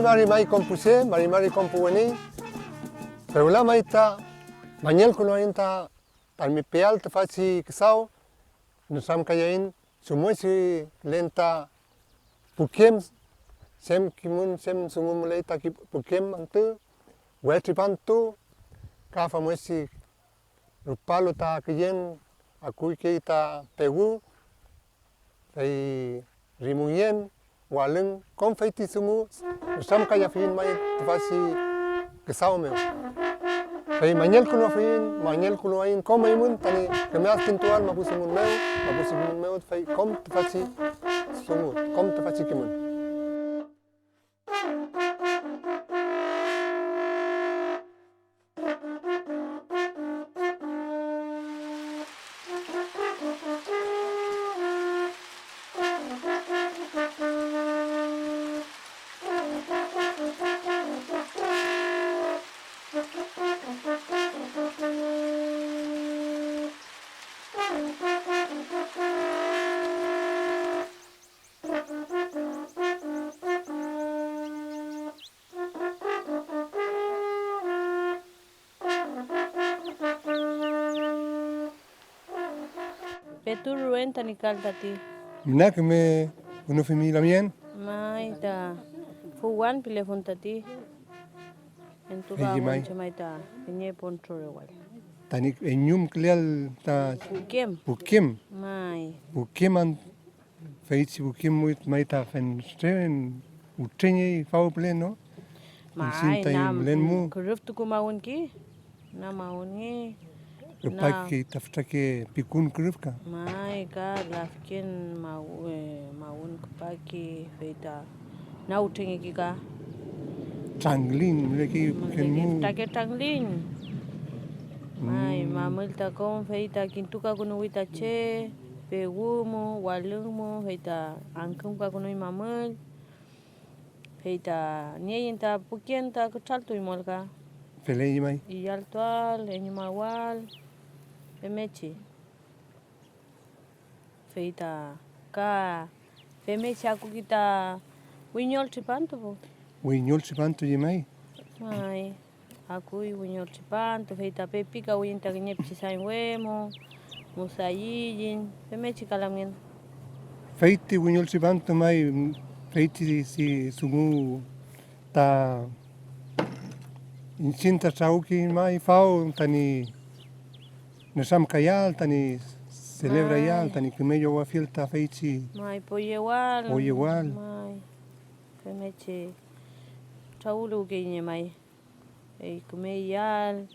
mari mai compuse, mari compueni. Pero la mai ta mañel kuno inta al mi peal te faci kisau. Nusam kayain sumuisi lenta pukiem sem kimun sem sumum leta ki pukem antu. Wetri pantu ka famosi rupalo ta kiyen akui ke ta pegu. Fei rimuyen waleng kom feiti sumu nusam kaya fin mai te faci kisau meu. Fei mañel kuno ain kom imun tani kemeas tintuan mapusumun meu fei kom te faci sumu kom te faci kimun. Peturu enta ni kaltati. Mina que me uno familia mien. Maita fuwan pilefon tati. Entuka Mai. monche maita pinye ponchore wal. Tani enyum kleal ta Pukem. Pukem Mai. an feiti Pukem muit mai ta fen stren utrenye fau pleno. Mai Sinta len mu kuruftu kumaun ki. Na maun ni. paki taftake pikun krufka. Mai ka lafkin maun kupaki feita. Na utengi kika. Tanglin leki kenmu. Take tanglin. Mai mamul ta kom feita kintuka kuno wita che. Pegumu, walungmu, feita angkum ka kuno mamul. Feita nienta pukienta kuchaltu imolka. Felei mai. Iyal tual, enyumawal. Femechi. Feita ka femechi aku kita winyol chipantu po. Winyol sipanto mai. Mai. Aku winyol chipantu feita pepika winta nyepchi sain wemo. Musayijin. Femechi kalamgen. Feiti winyol sipanto mai feiti si sumu ta insinta sauki mai fau tani nesam kayal tani celebra yal tani kumeyo wa filta feiti. Mai poyewal. Poyewal. Mai. Femechi. Chaulu ke mai. Ei kumeyal.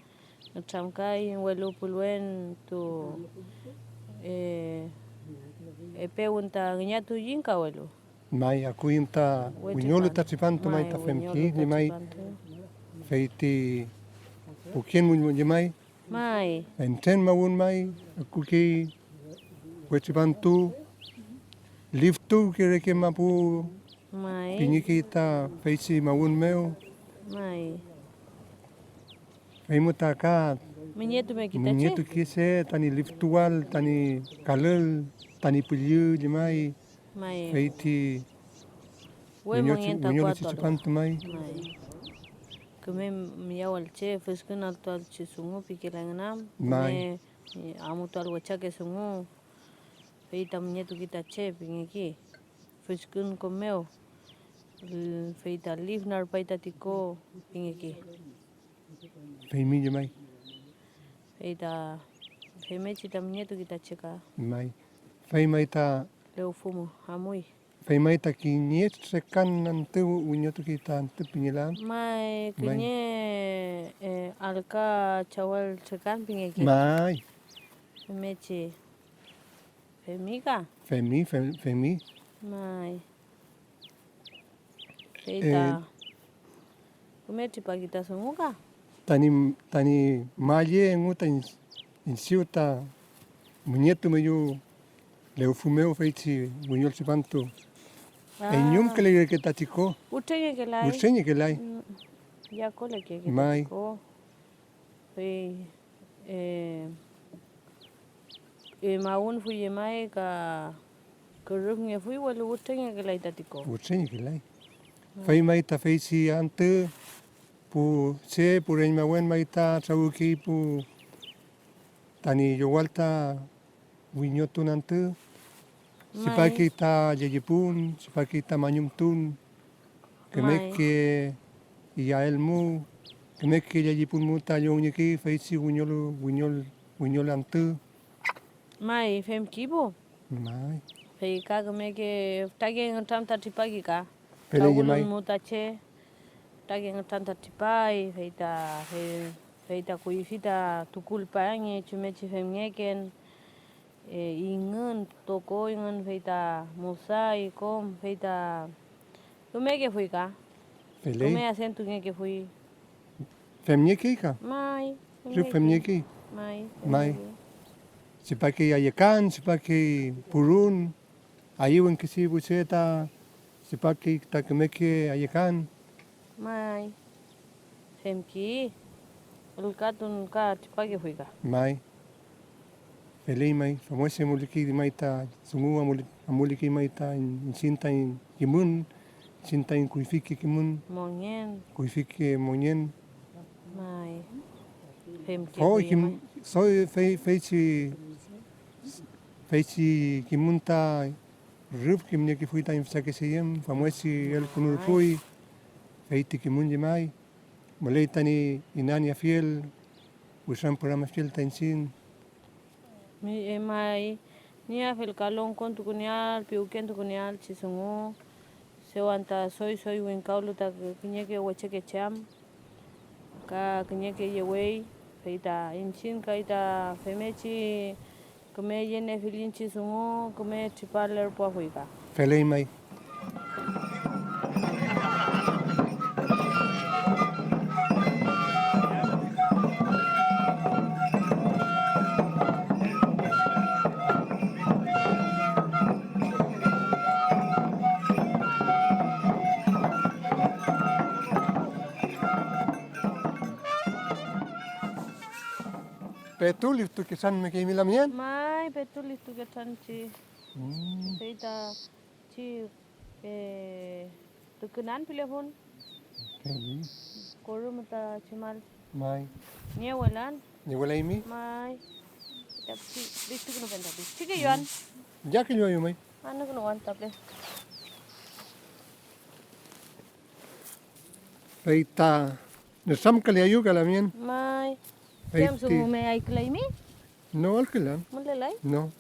Chamkai welu pulwen tu peunta nyatu yinka welu. Mai aku inta winyol ta sipanto mai ta femki ni mai feiti Pukem mun mai. Mai. Enten maun mai aku ke wetipantu liftu kere ke mapu Mai. pingi kita feisi maun meu. Mai. Feimuta ka Menyetu me kita menyetu kise tani liftual tani kalel tani pulyu mai Mai. feiti We mongenta winyol kwatolo. sipanto mai. Mai. Kume miyawal che fuskun altual che sungu pikilangnam. Mai. Amutual wachake sungu. Feita menyetu kita che pingiki. Fuskun komeo. Feita livnar paita tiko pingiki. Feimi mai. Feita femechi ta menyetu kita cheka. Mai. Feimai ta Leo fumo amui. feimai ta kinyet sekan nanti winyol kita nanti pingilan. Mai kinye alka chawal chekan pingeki. Mai. Femechi. Femika. Femi. Mai. Feita. Kumechi pagita sumuka. Tani maye nguta insiuta munyetu meyu leu fumeu feiti winyol sipanto. Enyum kele ke tatiko. Utenge ke lai. Ursenye ke lai. Ya kole ke Mai. tatiko. Fe maun fuye mai ka keruk nge fui walu utenge ke lai tatiko. Ursenye ke lai. Fai maita fai si ante pu se pu rein mawen maita sauki pu tani yowalta winyotun ante sipaki ta yeyipun sipaki ta manyumtun kemeke iyaelmu kemeke yeyipun mu ta yonyeki fai si winyol ante Mai fem kibo. mai Fei ka kemeke tagi ngetam tatipagi ka. pele Taulun mai mu tache. Tagi ngetam tatipai feita kuifita tukul paange chumechi fem ngeken. Ingen toko ingen feita musai kom feita kumeke fui ka. pele Kume asentu ngeke fui. femnyeki ka Mai. rip femnyeki Mai. mai sipaki ayekan sipaki purun ayuan kisi buseta sipaki ta kemeke ayekan Mai. Femki. Ulkatun ka tipagi fui ka. mai pele mai famose muliki mai ta sungu amuliki mai ta insinta in kimun sinta in kuifiki kimun Mongen. kuifiki monyen Mai. Femki oh fui mai. soy feichi kimunta rup kimne fuita in sake siem famose el kunur fui feiti kimun mai moleitani inania fiel usam programa fiel tensin Mai. Nia fel kalong kon tukunial, piuken tukunial chisungu. Sewanta soy win kaulu ta kinyeke wacheke cham. Ka kinyeke yewei. Feita inchin kaita femechi kume yene filin chisungu kume tripaler po huika. felei mai Petul itu kisan me kimi lamien Mai betul itu ketan ci. Feita ci tukenan telepon. Koru mata cimal. mai Nia walan. ni wala imi Mai. Tapi bistu kuno penta bis. Cike yuan. ya que yo mai Anu kuno wan tapi. peita ne sam kali ayu kalamien Mai. Feiti. Kem sumu me ai klaimi? no alkelam Mulai. no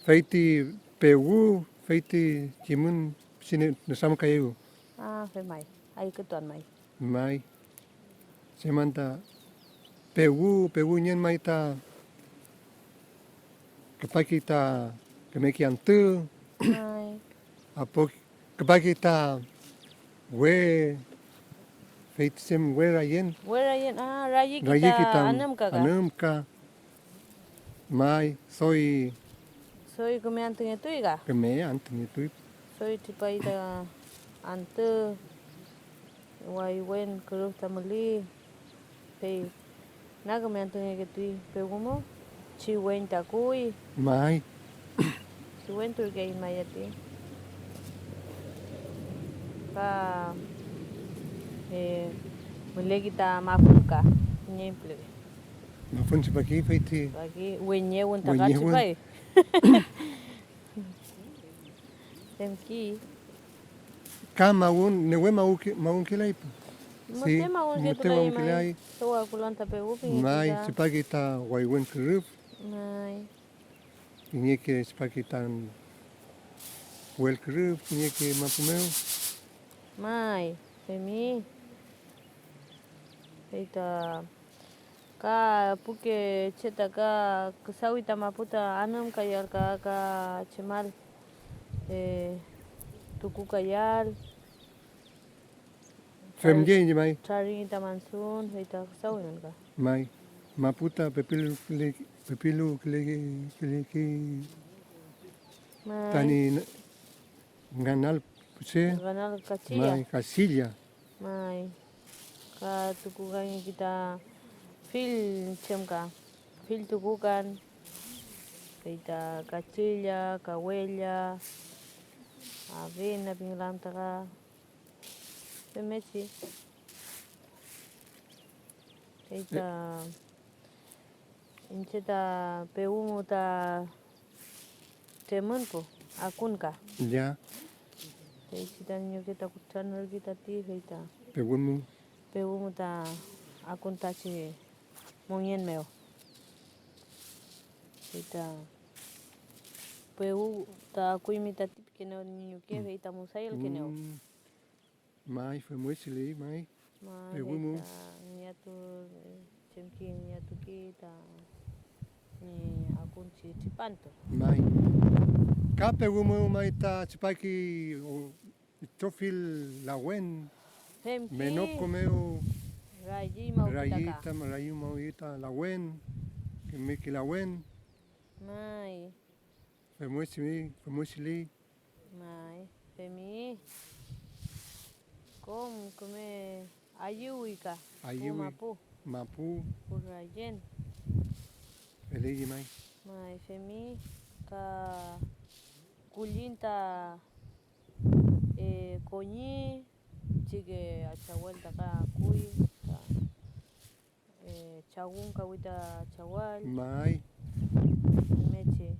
feiti pegu feiti kimun sine ne sam kayu Ah, fe mai. Ai ketuan mai. mai semanta pegu nyen mai ta kepakita kemeki ante Mai. apo kepakita we feit sem we rayen Wera yen rayi rayi kita anam kaga. anem ka mai soy Soy kume antung itu iga. keme anteng itu Soy tipai da ante wai wen keruh tamali. Pe na kume antung itu pe gumo. Ci wen takui. mai Ci wen tur gay mayati. Ka mulai kita mafuka. Nyemple. mafun sipaki feiti Lagi wenye wen takat Wenye wen. cipai. Temki. ka maun ne we maun kilai Mate mau mute gitu maun lai mai. kilai Tuwa kulan tape upi mai sipakita wai wen kerup Mai. ini ke sepakitan wel kerup ini ke mapumeu Mai. Femi. Eita. Ka puke ceta ka kesawi tamaputa anam kayal ka cemal. Tuku kayal. femje ini mai Cari tamansun. Eita kesawi nan ka. mai maputa pepilu keleki Mai. tani nganal puse Ganal kacil. mai kasilla Mai. Ka tuku kanya kita fil ka. Fil tuku kan. Kita kacilya, kawelya. Avena pinglam taka. Femesi. Eita. Incheta peumu ta temen po. Akun ka. Ya, Eita niño kita kuchan kita ti eita. pegumu. Peumu ta akun ta si monyen meo. Eita. Peu ta kuimita tip keneo niño ke eita musail keneo. Mai, foi muito excelente, mai. Ma Pegumu. eita niatu cemki niatu kita ni akun si cipanto. Mai. Cá pegumu mai ta chipaki o trofil lawen. Femki. Menoko meu Raji mau kita ka. rayita, marayu mau ita lawen. Que me que lawen. Mai. Foi muito excelente. Mai. Femi. Come ayui ka. Ayui. Mapu. Mapu, Purajen. feliz mai. Mai femi ka kulinta konyi chige achawal ta ka kui ta chagun ka wita chawal Mai, meche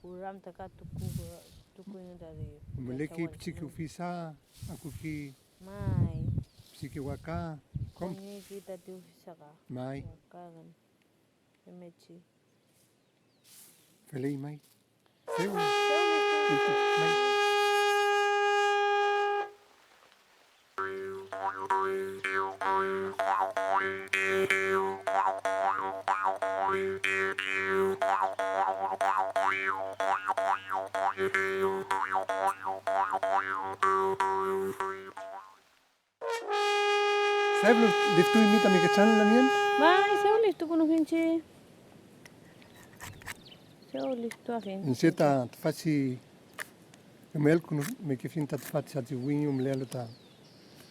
kuram ta ka tuku ina dari muleki psiki ufisa, aku ki mai psiki waka, kom, konyi kita tu saka mai, kagan meche feliz mai. Seu, mai. Sabe, tu imita mi kechan lamien? mai seu listo kuno kinchi seu listo afin Inseta faci mel kuno me ke finta faci ati winyo mlelo ta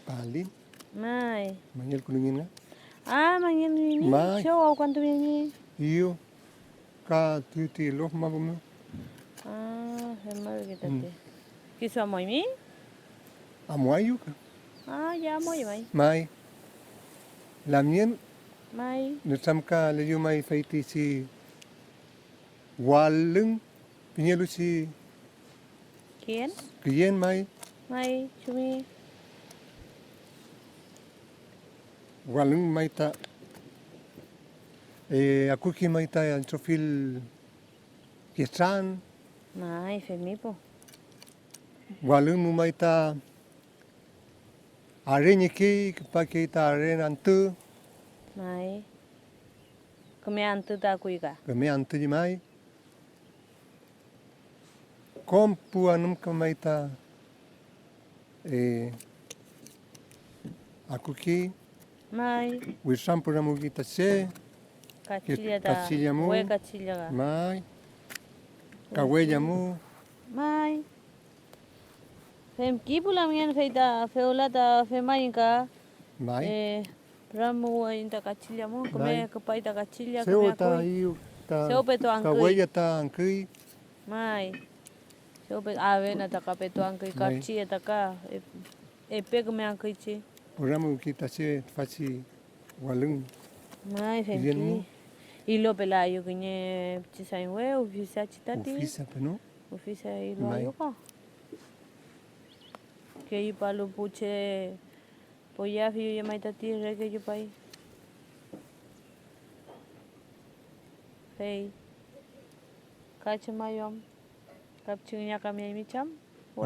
palin, mai manyel kuno ngina. mangin ini Mai. seu au kantu ini Iyo ka tuti loh mabumu. Hemar kita te. Kisu amoy mi? Amuayu ka. Ya amoy mai. Mai. Lamien Mai. Nusamka leyo mai faiti si walung pinyelu si Kien? kiyen mai Mai, cumi. walung mai ta aku ki mai ta antrofil kisan Mai, femi po. walung mu mai ta are nyeki pake ta are nantu Mai. Kami antu ta kui ka. kami antu di mai kompu anum ka mai ta aku ki Mai. wisam puramu kita se Kacilya ta. Kacilya mo. Kue kacilya ka. mai kaweja mu Mai. Fem ki pula mian feita feula ta femai ka. mai Ramu inta kacilya mo. Mai. Kame kapai ta kacilya seu kame ta kui. iu ta Seu pe to angkui. kaweja ta angkui Mai. Seu pe ave na ta ka pe to angkui Mai. karchi ta ka. Pe kame angkui chi. puramu kita se faci walung Mai Bien mo. fenki. Ilo pela yo kinye chisain we ufisa chitati. ufisa peno Ufisa ilo Mai. ayo ka. Que yo palo puche poya fi yo mai tati re que yo pai. Hey. Kache mayom. Kapchunya kami mi cham.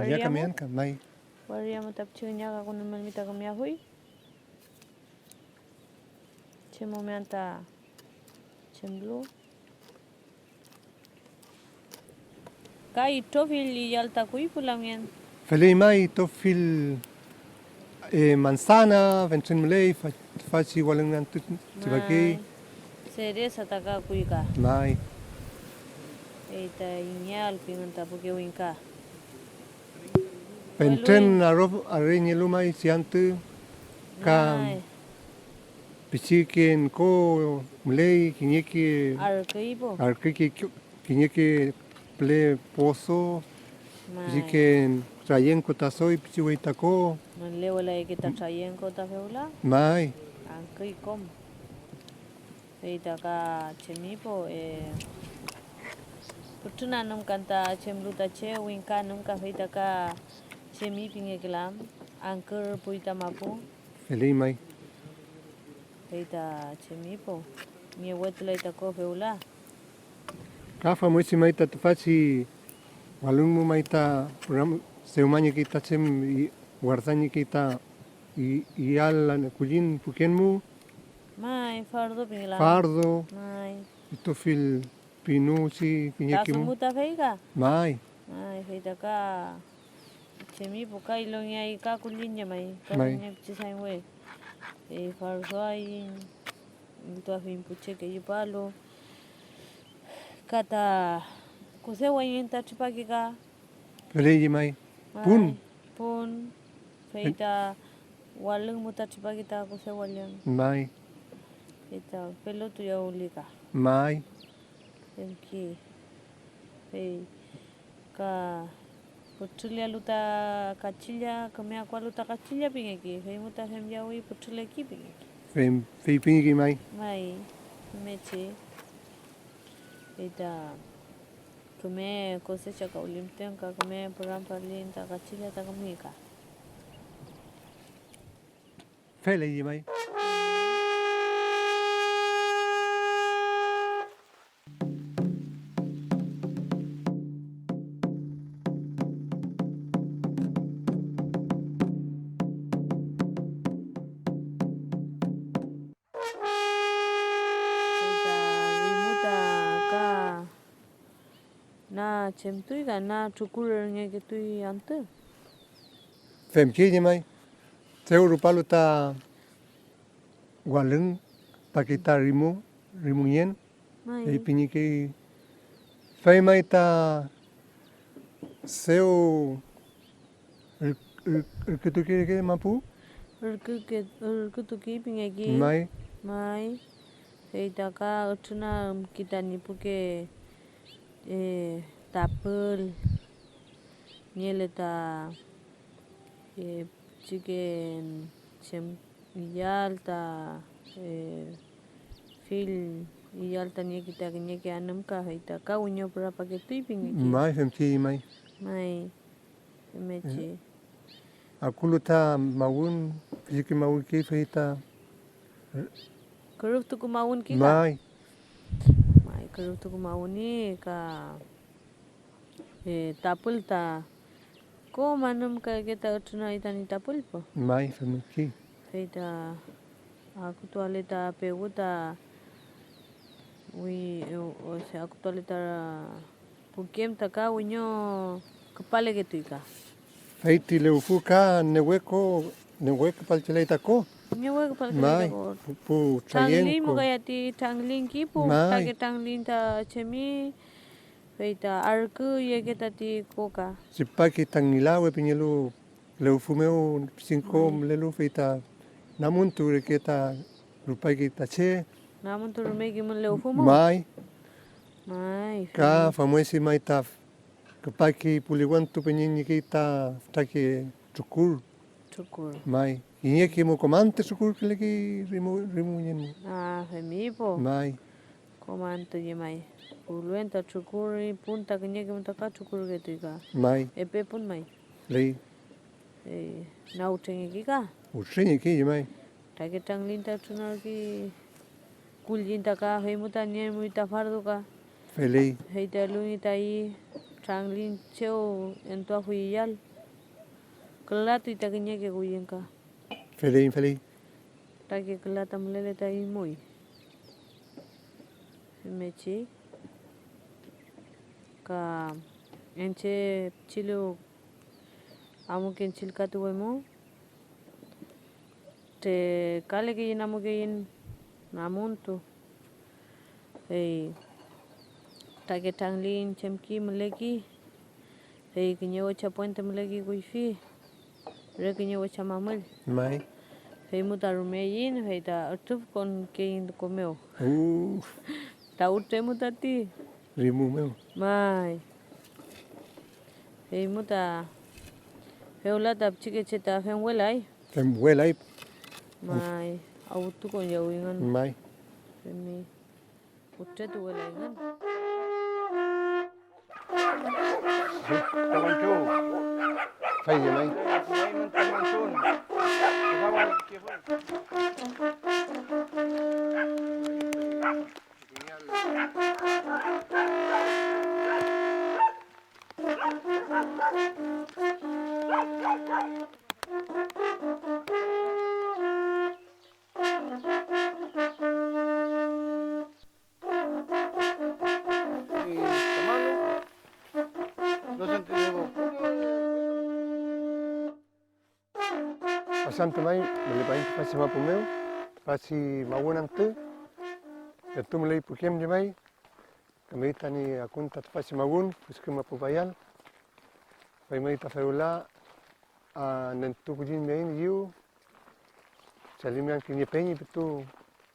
ya kamian ka mai Waria mo tapchunya ka kuno man mita kami hui. Che momenta chemblu. Kai tofil yalta kui pulamien. feliz mai to fil manzana ventrin mulei faci walung nantu tibaki Cereza taka kui ka. mai Eita inyal pingunta puke winka. ventrin arov arenya lumai siantu ka Mai. pisikin ko mulei kinyeki Arkibo. arki ki kinyeki ple poso Mai. pisikin trayen kota soy pichihuitako, Lewa la kita trayen ko ta feula. mai, Angkui kom. Feita ka chemipo putuna num kanta chemluta che winka num ka feita ka chemi pingeklam angker puita mapu feliz mai. feita chemipo. Ni wetla ita ko feula. Kafa moisi mai ta tafasi walungu mai ta program seumanya kita sem guardani kita i al kulin pukenmu Mai fardo pingeklam. fardo Mai. itu fil pinu si Ta pinyekimu sumuta feika. mai Mai feita ka chemipo ka ilong yai ka kulinya mai. Ka Mai. nya chisai we. Fardo ai ito afin puche ke yupalo. Kata kuse wayin ta chipaki ka. feliz mai pun Pun feita walung muta chipaki ta kuse walyang. mai Feita pelo tu ya ulika. mai Temki. Fei ka putulia luta kacilya kamea kwa luta kacilya pingeki. Fei muta femja ui putulia ki pingeki. fei pingi mai Mai mechi. Feita kame cosecha ka ulimten ka kame program parlin ta kacilya ta kamika. feliz mai Rimuta ka na chemtui ka na cukur nge ketui ante. fem kiji mai seu rupalu ta walung ta kita rimunyen Mai. fei pingi ki fei mai ta seu ketu ke mampu Urku tuki pingeki. mai Mai. Feita ka utuna kita nipuke tapel nyele ta chicken chem iyal ta fil iyal ta nye kita nye ke anam ka feita ka unyo pra paketui pingeki. mai fem kiji mai Mai. Mechi. akulu ta mawun fiziki mawun ki fei ta Keruk tu kumaun kita. mai Mai keruk tu kumaun ni ka tapul ta. Ko manum ka kita utuna itani tapul po. mai fem ki Feita aku tu ale ta pegu ta aku tu ale ta pukiem ta ka unyo kepale gitu ka. fei ti leufu ka neweko palchelei ta ko Nyewa kepale mai gitu. pu Tangling trayen mo ko kaya ti tangling ki po. Mai. Tage tangling ta chemi. Feita arku ye kita ti koka. sipaki tangilawe pinyelu leufu meu cinco lelu fei ta namun tu kita rupai kita che Namun tu rumai gimun leu fumo. mai Mai. ka famosi mai ta kapaki puliwan tu penyini kita taki cukur Cukur. mai ini ki mo komante cukur lagi rimunyen Ah, femi po. mai Komanto ye mai. Uluen ta cukur pun ta kenya gimun ta ka cukur gitu ka. mai Epe pun mai. lei Na utenge ki ka. usrenye ki mai Tage tangling ta tunar ki kuljin ta ka hemu ta nye mu ta fardu ka. felei Hei ta lungi ta i tangling cheo ento hui yal. Kelatu ita kenya ke kuyen ka. felei Tage kelata mulele ta i moi. Mechi ka enche chilo amo ken chilka tu wemo te kale ke yin amo ke yin namuntu tage tanglin chemki muleki kinyewa cha puente muleki kuifi re kinyewa cha mamul mai muta rumeyin ta atuf kon ke yin komeo uh ta utte mutati rimu meu mai muta Feula tap chike cheta fen welai. Fen welai Mai autu kon jau ingan. mai. Femi putre tu welai ingan. Tamancu. Fai je mai. Mai tamansun. Kawan kifun. Pasante mai, mele pain te pasi mapu meu, te pasi mawunan te, e tu mele pukem je mai, kami tani akunta te pasi mawun, puske mapu bayal, pai mai ta feula, a nentu kujin mein iu, salimian kinye penyi betu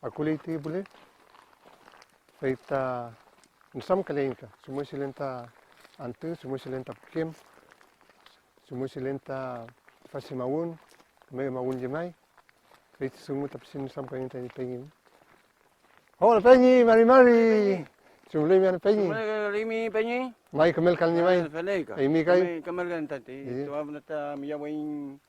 akuli ti bule, pai ta nsam kaleinka, semua silenta ante, semua silenta pukem, semua silenta pasi mawun, kami mawun je mai, pai semua tapi sin sam kaleinka ni penyi. Oh, penyi, mari. Semula mian penyi. Limi penyi. Mai kamel kalni mai. Feleka. Imi kai. Kamel kan tadi. Tu apa nata miya wain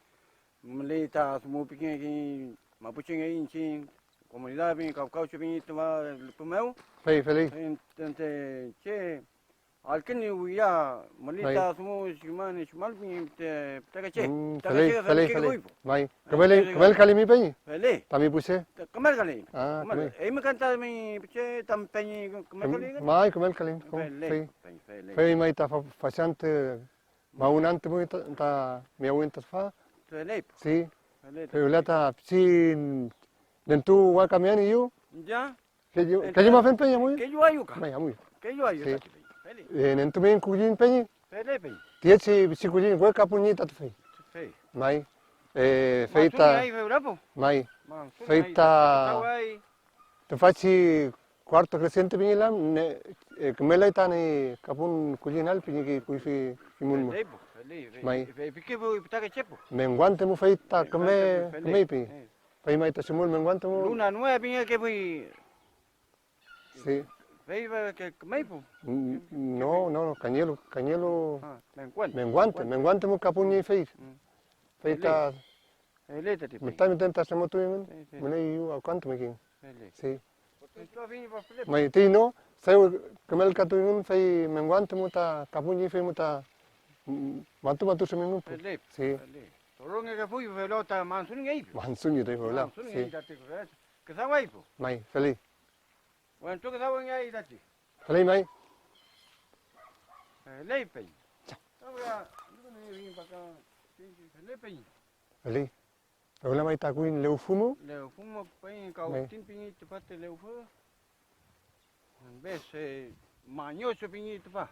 melita semua pikir ki mapucing ai cing komunidad pin kau cuping itu mah pemau. Fei, feli. Tente ce alkini wiya melita semua shimal pin te ce. Feli. Mai. Kamel kali mi penyi. Feli. Tami puse. Kamel kali. Ah, Kamel. Imi kan tadi ce tam penyi kamel kali kan. Mai kamel kali. Fei. Fei mai ta fasante maunante mu ta miawin ta fa. Feli. Si. Fei ulata si nentu wa kamiani yu. Ya. Kaji ma fen penyi mu. Que yo ayuka. Mai amu. Que yo ayuka. Nentu men kujin penyi. Feli penyi. Tie si kujin gua kapunyi ta fei. Fei. Mai. Feita. Mai. Feita. Te faci quarto crescente pinila, kemela itani kapun kujinal piniki kuifi kimun. Mai. Menguante mu feita keme pi. Pai mai ta semul menguante mu. Luna nueva pinga que fui. Sí. Fei que kemeipo. No, cañelo. Menguante. Menguante mu kapun ni fei. Feita. Eleta tipo. Mentai tenta semua tu yang. Mana iu akanto making. Sí. Mai tino, saya kemel katu yang fei menguante mu ta kapun ni fei mu ta matu seminggu. Sí. Tolong que fui pelota mansun ngai. Mansun itu hola. Sí. Que sa wai po. Mai, feliz. Wan tu que sa ngai dati. Feliz mai. Lei pe. Ahora, no vim para cá. Lei pe. Feliz. Hola mai ta kuin leu fumo. Leu fumo pe kau tin pingi tepat leu fu. Bes manyoso pingi tepat.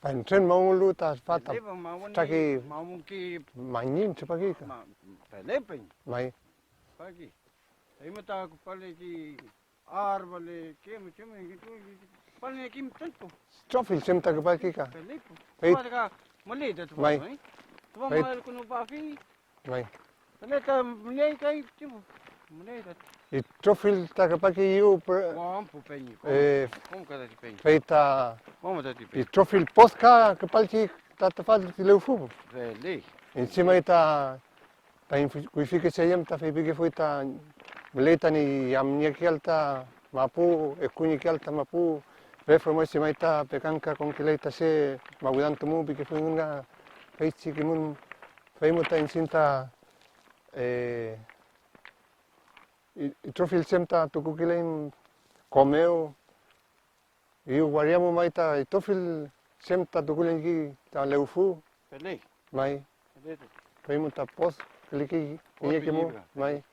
Pancen mau lu ta fata. Taki mau ki manin cepagi ka. Lei pe. Mai. Pagi. Ai mata ku pale ki ar vale kem gitu. Pale kim tanto. Trofil sem ta pagi ka. Lei po. Hey. Ka mali tu. Mai. Tu mal kuno pafi. Mai. Neta mulai kai tipo. Mulai dat. I trofil ta pagi iu Kompo penyi. Kom kada ti penyi. feita Kom kada ti i penyi. trofil posca que palci ta fat leu fumo. Vele. Encima ita ta kuifike sayam ta fei bige foi ta meleta ni amnya kialta mapu ekuni kialta mapu reformasi maita pekanka con kileta se magudan tumu bige foi nga fei chikimun fei muta insinta i trofil semta tuku kilain komeo i guariamu maita i trofil semta tukulen ki ta leufu Vele. mai Vele. fei muta pos kliki inyekemu libra. mai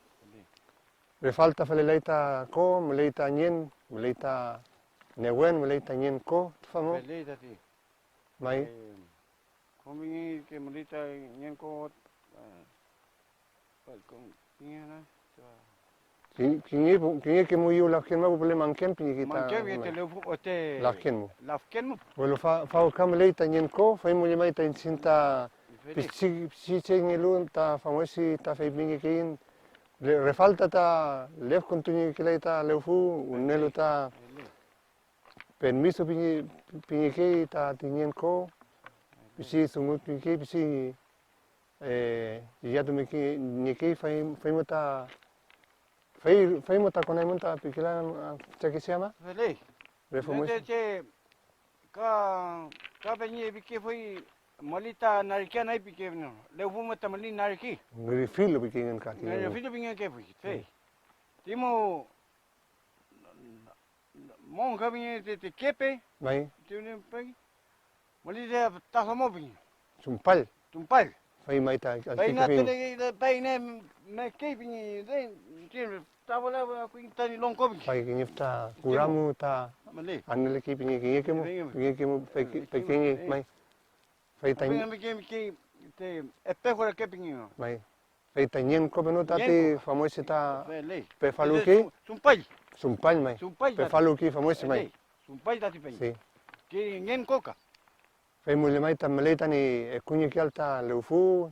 refalta faleleita ko meleita nyen meleita newen meleita nyen ko famo Vele dati. mai Komi ke mulita nyen ko kom na. kinye ke mu yu lakken ma bule manken pinyi kita Manke vi te lefu ote. lakken mu Lafken mu. welo fa kam meleita nyen ko fei mu maita insinta Pichi ngelu ta famosi ta fei pingi kin refalta ta lef continue kila ta lefu unelu ta permiso pingi ke ta tinien ko pichi sungut pingi pichi ya tu miki niki fai mota konai monta pikila ¿qué se llama? Vale. Reformosi. Ka penye bike foi malita narkia nai bike no. Lefu mata mali narki. Ngiri filo bikin ka ki. Ngiri filo binga ke foi. Fe. Timo mon ka binga te kepe. Mai Tune pagi. Mali de ta samo binga. sumpal Tumpal. fai mai ta Pai na tele pai ne me ke binga de tine ta bola ku tani long ko binga. fai kinifta kuramu ta Mali. anele ki pingi kemo pequeño mai fai ta Binga bike te espejo de ke binga. mai fai ta nyen ko beno ta te famosi ta Vale. pe faluki Sumpal. sumpal mai Sumpal. pe faluki famosi mai Sumpal tati pai. si Ki ngen koka. fai mule mai ta meleta ni ekunye ki alta leufu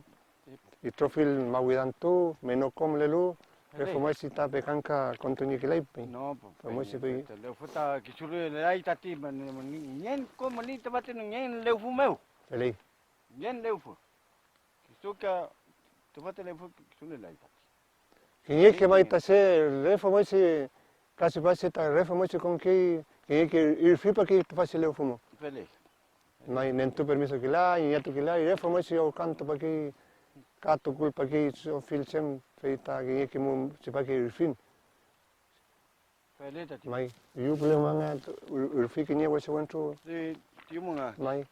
i trofil mawidantu meno kom lelu pe famosi ta pe kanka kontunye ki lai No, Famosi pai. le futa ki sulu le ai tati ngen ko mali te bate ngen le fu meu. felei Ngen le fu. Ki suka te bate le fu ki sulu le ai tati. kinye ke mai ta se re famosi kasi pase ta re famosi con ki kinye ke ir fipa ki ta fase leufu mo Fele. mai nentu permiso ki la y tu ki la y famosi o canto pa ki kato culpa ki so filcem feita kinye ke mo se pa ki ir fin Fele tati. mai yu bule manga ir fi kinye wa se wento Ti munga. mai